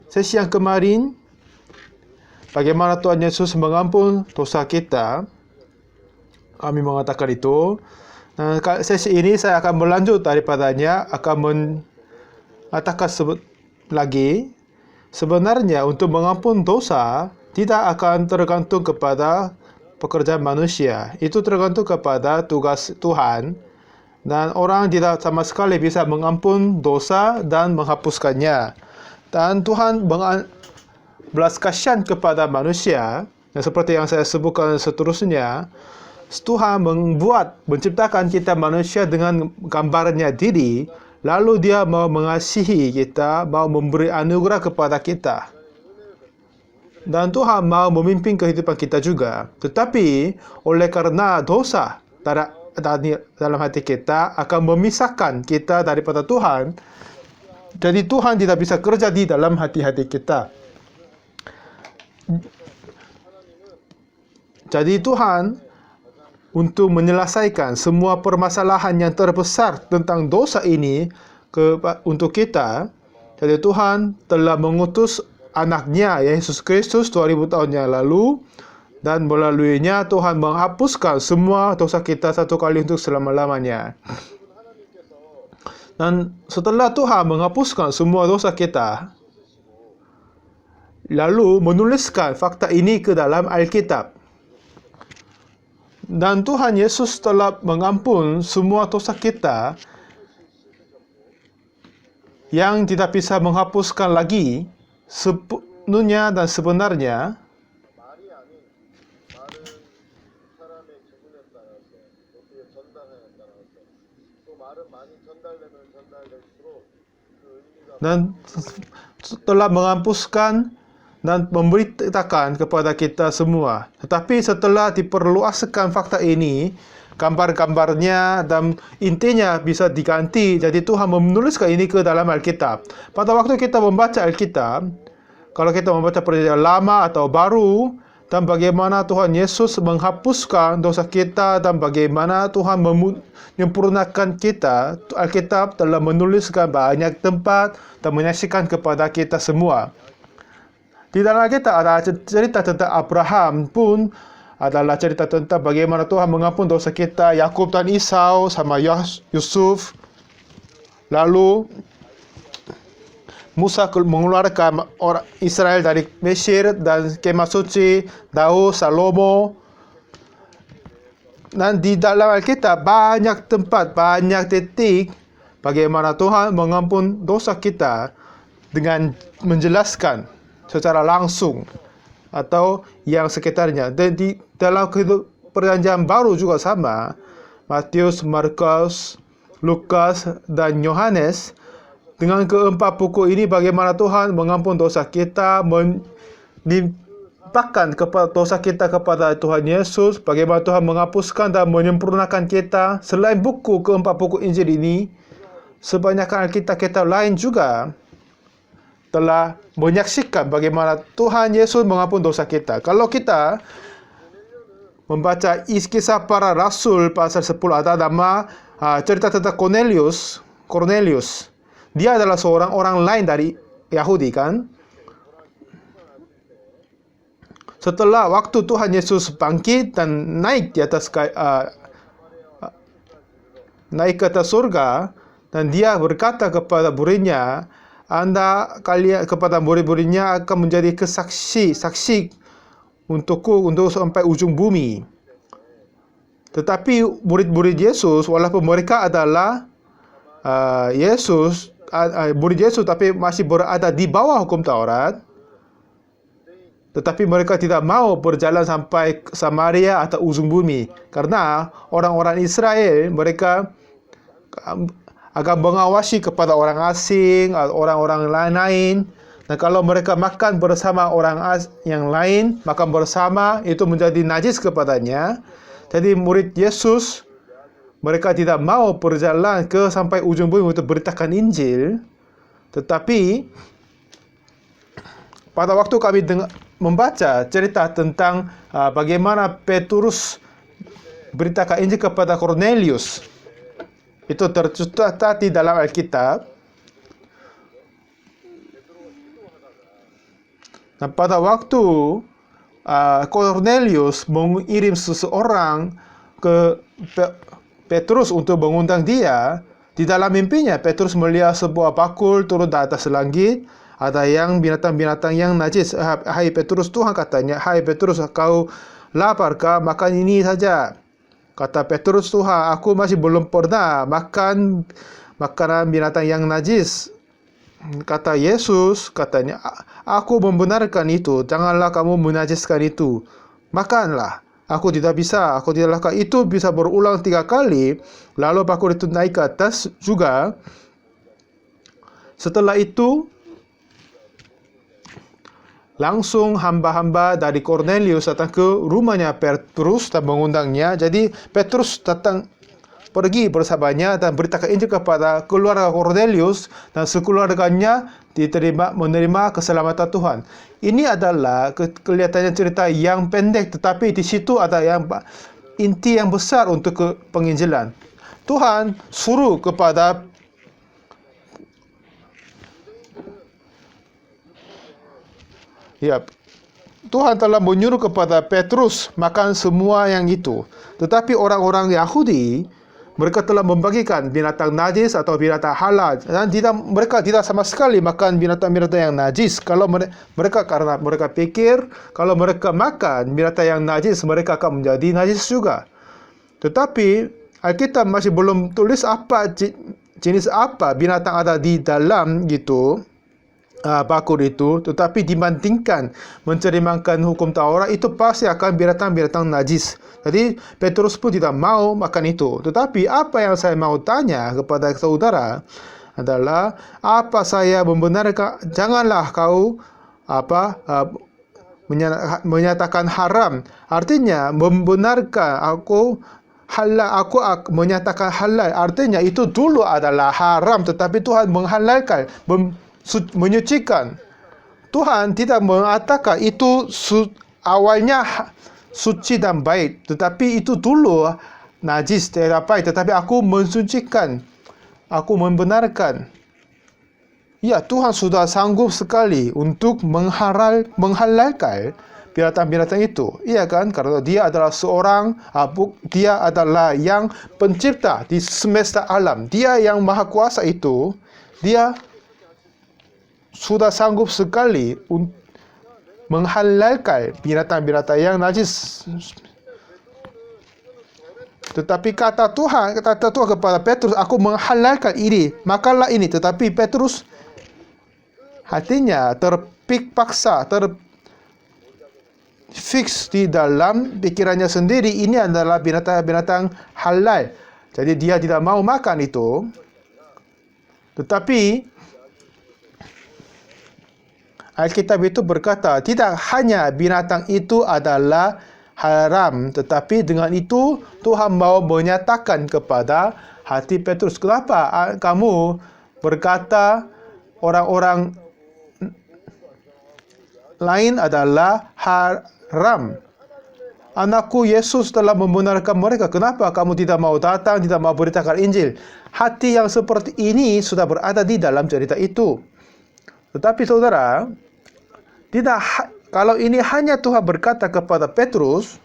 sesi yang kemarin, bagaimana Tuhan Yesus mengampun dosa kita. Kami mengatakan itu. Nah, sesi ini saya akan melanjut daripadanya, akan mengatakan lagi. Sebenarnya untuk mengampun dosa tidak akan tergantung kepada pekerjaan manusia. Itu tergantung kepada tugas Tuhan. Dan orang tidak sama sekali bisa mengampun dosa dan menghapuskannya. Dan Tuhan belas kasihan kepada manusia. Dan seperti yang saya sebutkan seterusnya, Tuhan menciptakan kita manusia dengan gambarnya diri, lalu Dia mau mengasihi kita, mau memberi anugerah kepada kita. Dan Tuhan mau memimpin kehidupan kita juga. Tetapi oleh karena dosa dalam hati kita akan memisahkan kita daripada Tuhan. Jadi Tuhan tidak bisa kerja di dalam hati-hati kita. Jadi Tuhan, untuk menyelesaikan semua permasalahan yang terbesar tentang dosa ini untuk kita, jadi Tuhan telah mengutus anaknya, Yesus Kristus 2000 tahun yang lalu, dan melaluinya Tuhan menghapuskan semua dosa kita satu kali untuk selama-lamanya. Dan setelah Tuhan menghapuskan semua dosa kita, lalu menuliskan fakta ini ke dalam Alkitab. Dan Tuhan Yesus telah mengampun semua dosa kita yang tidak bisa menghapuskan lagi sepenuhnya dan sebenarnya. Dan telah menghapuskan dan memberitakan kepada kita semua. Tetapi setelah diperluaskan fakta ini, gambar-gambarnya dan intinya bisa diganti. Jadi Tuhan menuliskan ini ke dalam Alkitab. Pada waktu kita membaca Alkitab, kalau kita membaca Perjanjian Lama atau Baru, dan bagaimana Tuhan Yesus menghapuskan dosa kita dan bagaimana Tuhan menyempurnakan kita, Alkitab telah menuliskan banyak tempat dan menyaksikan kepada kita semua. Di dalam Alkitab ada cerita tentang Abraham pun adalah cerita tentang bagaimana Tuhan mengampun dosa kita, Yakub dan Esau sama Yusuf. Lalu Musa mengeluarkan orang Israel dari Mesir dan kemah suci, Daud, Salomo. Dan di dalam Alkitab banyak tempat, banyak titik bagaimana Tuhan mengampun dosa kita dengan menjelaskan secara langsung atau yang sekitarnya. Dan di dalam Perjanjian Baru juga sama. Matius, Markus, Lukas dan Yohanes, dengan keempat buku ini bagaimana Tuhan mengampun dosa kita, menimpakan dosa kita kepada Tuhan Yesus, bagaimana Tuhan menghapuskan dan menyempurnakan kita. Selain keempat buku Injil ini, sebanyak Alkitab lain juga telah menyaksikan bagaimana Tuhan Yesus mengampun dosa kita. Kalau kita membaca kisah para rasul pasal 10, ada nama cerita tentang Cornelius. Dia adalah seorang orang lain dari Yahudi, kan? Setelah waktu Tuhan Yesus bangkit dan naik ke atas surga, dan dia berkata kepada muridnya, kepada murid-muridnya akan menjadi saksi untukku untuk sampai ujung bumi. Tetapi murid-murid Yesus, walaupun mereka adalah murid Yesus tapi masih berada di bawah hukum Taurat, tetapi mereka tidak mau berjalan sampai Samaria atau ujung bumi, karena orang-orang Israel mereka akan mengawasi kepada orang asing, orang-orang lain. Dan kalau mereka makan bersama orang yang lain, makan bersama, itu menjadi najis kepadanya. Jadi murid Yesus, mereka tidak mau berjalan sampai ujung bumi untuk beritakan Injil. Tetapi pada waktu kami membaca cerita tentang bagaimana Petrus beritakan Injil kepada Cornelius, itu tercatat di dalam Alkitab. Dan pada waktu Cornelius mengirim seseorang ke Petrus untuk mengundang dia, di dalam mimpinya Petrus melihat sebuah bakul turun dari atas langit, ada yang binatang-binatang yang najis. Hai Petrus, Tuhan katanya, hai Petrus, kau laparkah? Makan ini saja. Kata Petrus, Tuhan, aku masih belum pernah makan makanan binatang yang najis. Kata Yesus, katanya, aku membenarkan itu. Janganlah kamu menajiskan itu. Makanlah. Aku tidak bisa. Aku tidak lakukan. Itu bisa berulang 3 kali. Lalu bakul itu naik ke atas juga. Setelah itu, langsung hamba-hamba dari Cornelius datang ke rumahnya Petrus dan mengundangnya. Jadi Petrus pergi bersamanya dan beritakan Injil kepada keluarga Cornelius, dan sekeluarganya menerima keselamatan Tuhan. Ini adalah kelihatannya cerita yang pendek, tetapi di situ ada yang inti yang besar untuk penginjilan. Tuhan suruh kepada Tuhan telah menyuruh kepada Petrus makan semua yang itu. Tetapi orang-orang Yahudi, mereka telah membagikan binatang najis atau binatang halal, dan mereka tidak sama sekali makan binatang-binatang yang najis. Karena mereka pikir kalau mereka makan binatang yang najis, mereka akan menjadi najis juga. Tetapi Alkitab masih belum tulis apa jenis apa binatang ada di dalam gitu bakul itu, tetapi dibandingkan mencerminkan hukum Taurat, itu pasti akan binatang-binatang najis. Jadi Petrus pun tidak mau makan itu. Tetapi apa yang saya mau tanya kepada saudara adalah, apa saya membenarkan? Janganlah kau menyatakan haram. Artinya membenarkan aku halal, aku menyatakan halal. Artinya itu dulu adalah haram, tetapi Tuhan menghalalkan, menyucikan. Tuhan tidak mengatakan itu awalnya suci dan baik, tetapi itu dulu najis, tidak baik, tetapi aku mensucikan, aku membenarkan. Ya, Tuhan sudah sanggup sekali untuk menghalalkan binatang-binatang itu. Iya kan? Karena dia adalah dia adalah yang pencipta di semesta alam. Dia yang maha kuasa itu. Dia sudah sanggup sekali untuk menghalalkan binatang-binatang yang najis. Tetapi kata Tuhan kepada Petrus, aku menghalalkan ini, makanlah ini. Tetapi Petrus hatinya terpaksa, fix di dalam pikirannya sendiri, ini adalah binatang-binatang halal. Jadi dia tidak mau makan itu. Tetapi Alkitab itu berkata, tidak hanya binatang itu adalah haram, tetapi dengan itu Tuhan mau menyatakan kepada hati Petrus, kenapa kamu berkata orang-orang lain adalah haram? Anakku Yesus telah membenarkan mereka. Kenapa kamu tidak mau datang, tidak mau beritakan Injil? Hati yang seperti ini sudah berada di dalam cerita itu. Tetapi saudara, kalau ini hanya Tuhan berkata kepada Petrus,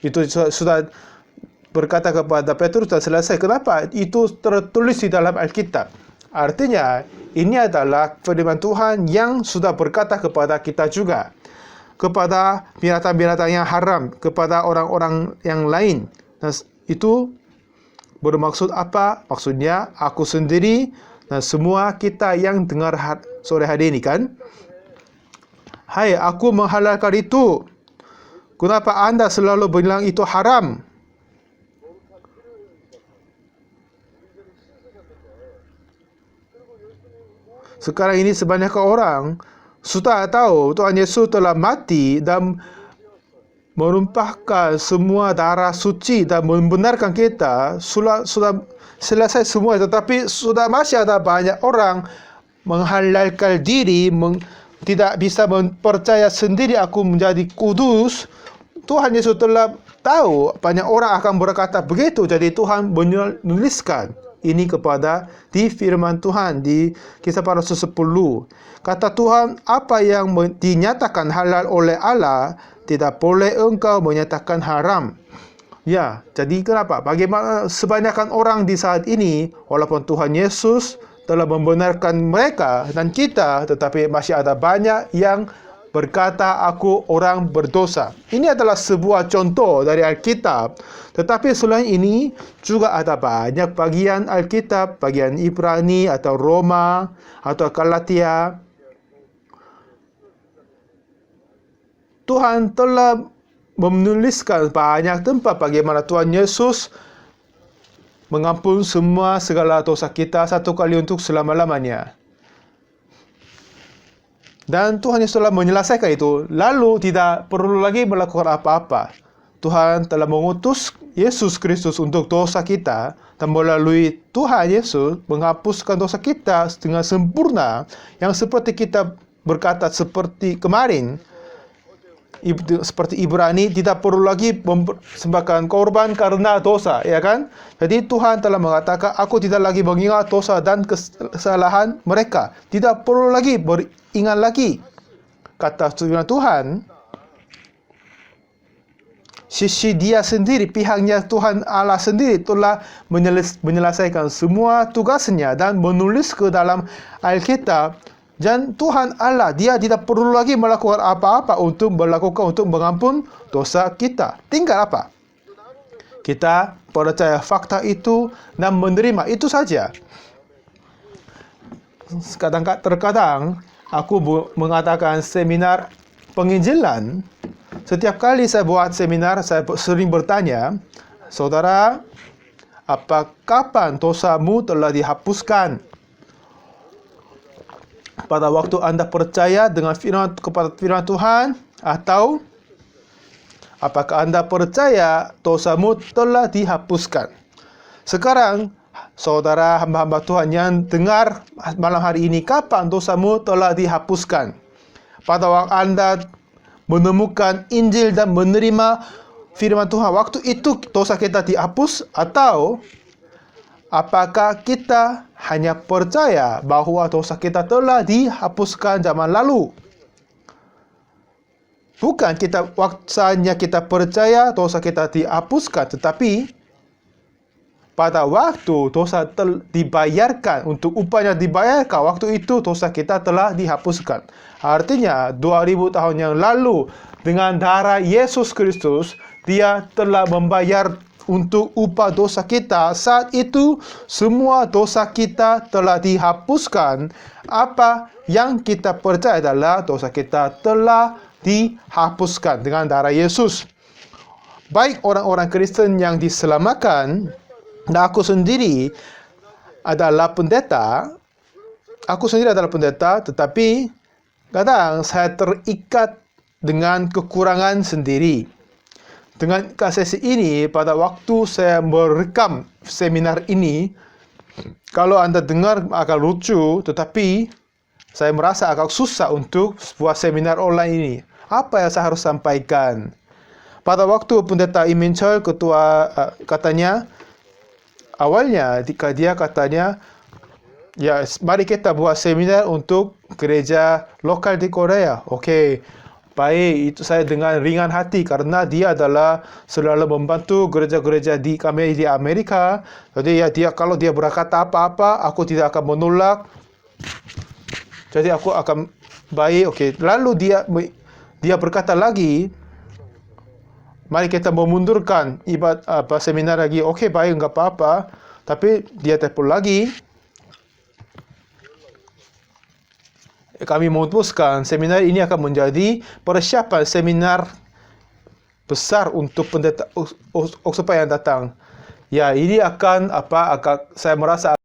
itu sudah berkata kepada Petrus dan selesai. Kenapa itu tertulis di dalam Alkitab? Artinya, ini adalah firman Tuhan yang sudah berkata kepada kita juga. Kepada binatang-binatang yang haram, kepada orang-orang yang lain. Dan itu bermaksud apa? Maksudnya, aku sendiri dan semua kita yang dengar sore hari ini kan? Hai, aku menghalalkan itu. Kenapa anda selalu bilang itu haram? Sekarang ini sebanyak orang sudah tahu Tuhan Yesus telah mati dan menumpahkan semua darah suci dan membenarkan kita. Sudah selesai semua, tetapi sudah masih ada banyak orang menghalalkan diri, tidak bisa mempercaya sendiri aku menjadi kudus. Tuhan Yesus telah tahu banyak orang akan berkata begitu. Jadi Tuhan menuliskan ini kepada di firman Tuhan di Kisah Para Rasul 10. Kata Tuhan, apa yang dinyatakan halal oleh Allah, tidak boleh engkau menyatakan haram. Ya, jadi kenapa? Bagaimana sebanyakan orang di saat ini, walaupun Tuhan Yesus telah membenarkan mereka dan kita, tetapi masih ada banyak yang berkata, aku orang berdosa. Ini adalah sebuah contoh dari Alkitab. Tetapi selain ini, juga ada banyak bagian Alkitab, bagian Ibrani atau Roma atau Galatia. Tuhan telah menuliskan banyak tempat bagaimana Tuhan Yesus mengampun semua segala dosa kita satu kali untuk selama-lamanya. Dan Tuhan Yesus telah menyelesaikan itu, lalu tidak perlu lagi melakukan apa-apa. Tuhan telah mengutus Yesus Kristus untuk dosa kita, dan melalui Tuhan Yesus menghapuskan dosa kita dengan sempurna, yang seperti kita berkata seperti kemarin, seperti Ibrani, tidak perlu lagi mempersembahkan korban karena dosa, ya kan? Jadi Tuhan telah mengatakan, aku tidak lagi mengingat dosa dan kesalahan mereka. Tidak perlu lagi beringat lagi. Kata Tuhan, sisi dia sendiri, pihaknya Tuhan Allah sendiri telah menyelesaikan semua tugasnya dan menulis ke dalam Alkitab. Dan Tuhan Allah, dia tidak perlu lagi melakukan apa-apa untuk mengampun dosa kita. Tinggal apa? Kita percaya fakta itu dan menerima itu saja. Terkadang aku mengadakan seminar penginjilan. Setiap kali saya buat seminar, saya sering bertanya, saudara, kapan dosamu telah dihapuskan? Pada waktu Anda percaya kepada firman Tuhan, atau apakah Anda percaya dosamu telah dihapuskan? Sekarang, saudara hamba-hamba Tuhan yang dengar malam hari ini, kapan dosamu telah dihapuskan? Pada waktu Anda menemukan Injil dan menerima firman Tuhan, waktu itu dosa kita dihapus, atau apakah kita hanya percaya bahawa dosa kita telah dihapuskan zaman lalu? Bukan waktunya kita percaya dosa kita dihapuskan, tetapi pada waktu dosa dibayarkan, untuk upahnya dibayarkan, waktu itu dosa kita telah dihapuskan. Artinya 2000 tahun yang lalu, dengan darah Yesus Kristus, dia telah membayar untuk upah dosa kita. Saat itu semua dosa kita telah dihapuskan. Apa yang kita percaya adalah dosa kita telah dihapuskan dengan darah Yesus. Baik orang-orang Kristen yang diselamatkan, dan aku sendiri adalah pendeta. Tetapi kadang saya terikat dengan kekurangan sendiri. Dengan kasih ini, pada waktu saya merekam seminar ini, kalau Anda dengar agak lucu, tetapi saya merasa agak susah untuk sebuah seminar online ini. Apa yang saya harus sampaikan? Pada waktu pendeta Imin Chol, ketua, katanya, awalnya dia katanya, ya, mari kita buat seminar untuk gereja lokal di Korea. Okey. Baik, itu saya dengan ringan hati karena dia adalah selalu membantu gereja-gereja di Amerika. Jadi ya, kalau dia berkata apa-apa, aku tidak akan menolak. Jadi aku akan baik. Okey. Lalu dia berkata lagi, mari kita memundurkan seminar lagi. Okey, baik, enggak apa-apa. Tapi dia telefon lagi. Kami memutuskan seminar ini akan menjadi persiapan seminar besar untuk pendeta Oktober yang datang. Ya, ini akan saya merasa